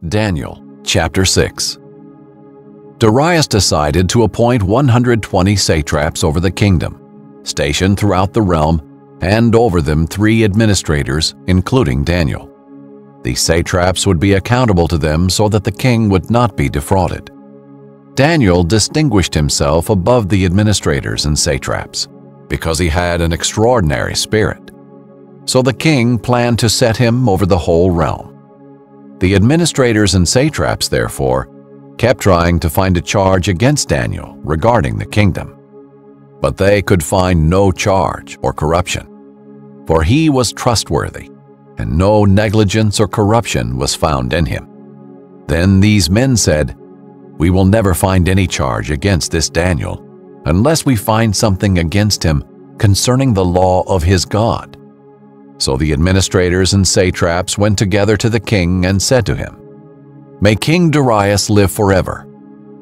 Daniel chapter 6. Darius decided to appoint 120 satraps over the kingdom, stationed throughout the realm, and over them 3 administrators, including Daniel. These satraps would be accountable to them so that the king would not be defrauded. Daniel distinguished himself above the administrators and satraps because he had an extraordinary spirit. So the king planned to set him over the whole realm. The administrators and satraps, therefore, kept trying to find a charge against Daniel regarding the kingdom. But they could find no charge or corruption, for he was trustworthy, and no negligence or corruption was found in him. Then these men said, "We will never find any charge against this Daniel, unless we find something against him concerning the law of his God." So the administrators and satraps went together to the king and said to him, "May King Darius live forever.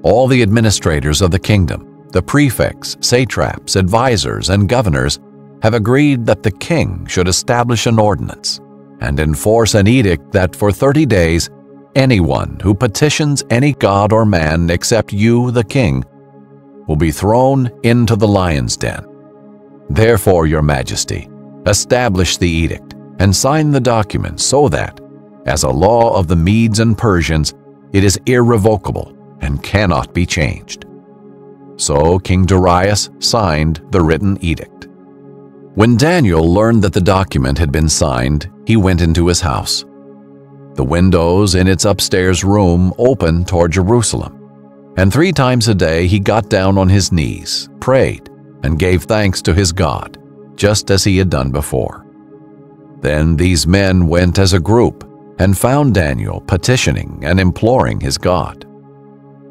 All the administrators of the kingdom, the prefects, satraps, advisors, and governors have agreed that the king should establish an ordinance and enforce an edict that for 30 days anyone who petitions any god or man except you, the king, will be thrown into the lion's den. Therefore, your majesty, establish the edict and sign the document so that, as a law of the Medes and Persians, it is irrevocable and cannot be changed." So King Darius signed the written edict. When Daniel learned that the document had been signed, he went into his house. The windows in its upstairs room opened toward Jerusalem, and 3 times a day he got down on his knees, prayed, and gave thanks to his God, just as he had done before. Then these men went as a group and found Daniel petitioning and imploring his God.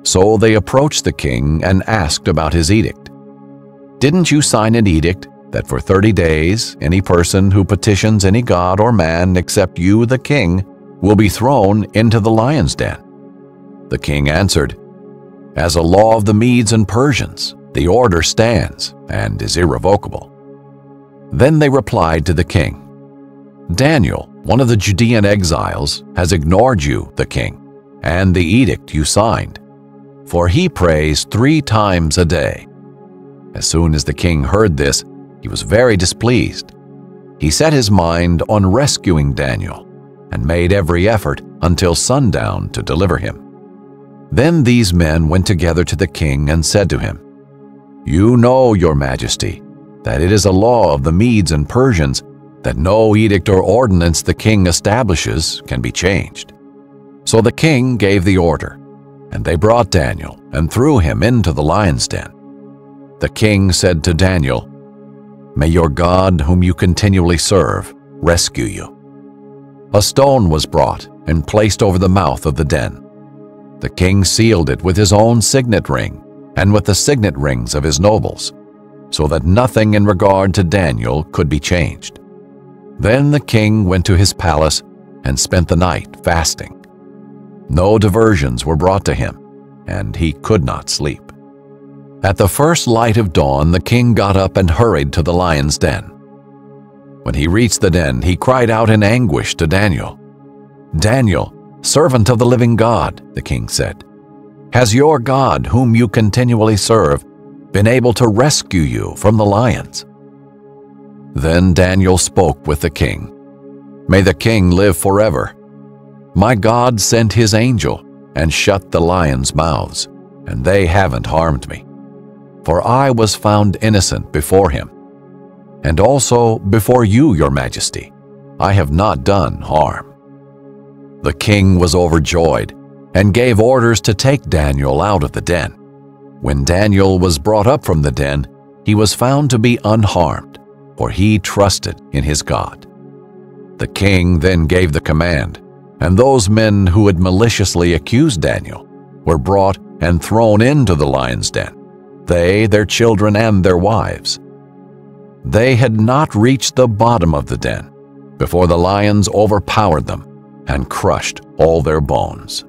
So they approached the king and asked about his edict. "Didn't you sign an edict that for 30 days any person who petitions any god or man except you, the king, will be thrown into the lion's den?" The king answered, "As a law of the Medes and Persians, the order stands and is irrevocable." Then they replied to the king, "Daniel, one of the Judean exiles, has ignored you, the king, and the edict you signed, for he prays 3 times a day." As soon as the king heard this, he was very displeased. He set his mind on rescuing Daniel and made every effort until sundown to deliver him. Then these men went together to the king and said to him, "You know, your majesty, that it is a law of the Medes and Persians that no edict or ordinance the king establishes can be changed." So the king gave the order, and they brought Daniel and threw him into the lion's den. The king said to Daniel, "May your God, whom you continually serve, rescue you." A stone was brought and placed over the mouth of the den. The king sealed it with his own signet ring and with the signet rings of his nobles, so that nothing in regard to Daniel could be changed. Then the king went to his palace and spent the night fasting. No diversions were brought to him, and he could not sleep. At the first light of dawn, the king got up and hurried to the lion's den. When he reached the den, he cried out in anguish to Daniel. "Daniel, servant of the living God," the king said, "has your God, whom you continually serve, been able to rescue you from the lions?" Then Daniel spoke with the king. "May the king live forever. My God sent his angel and shut the lions' mouths, and they haven't harmed me. For I was found innocent before him, and also before you, your majesty. I have not done harm." The king was overjoyed and gave orders to take Daniel out of the den. When Daniel was brought up from the den, he was found to be unharmed, for he trusted in his God. The king then gave the command, and those men who had maliciously accused Daniel were brought and thrown into the lion's den, they, their children, and their wives. They had not reached the bottom of the den before the lions overpowered them and crushed all their bones.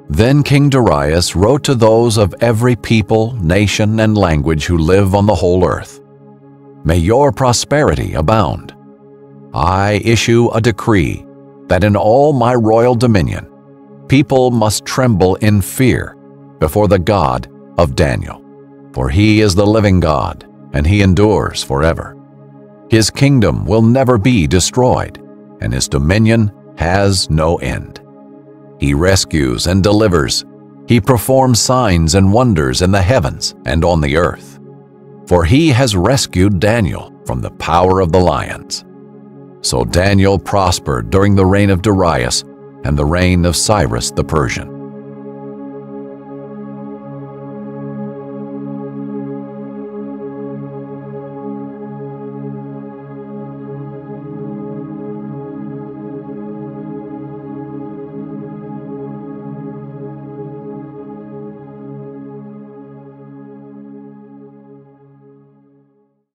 Then King Darius wrote to those of every people, nation, and language who live on the whole earth, "May your prosperity abound. I issue a decree that in all my royal dominion people must tremble in fear before the God of Daniel, for he is the living God, and he endures forever. His kingdom will never be destroyed, and his dominion has no end. He rescues and delivers. He performs signs and wonders in the heavens and on the earth. For he has rescued Daniel from the power of the lions. So Daniel prospered during the reign of Darius and the reign of Cyrus the Persian.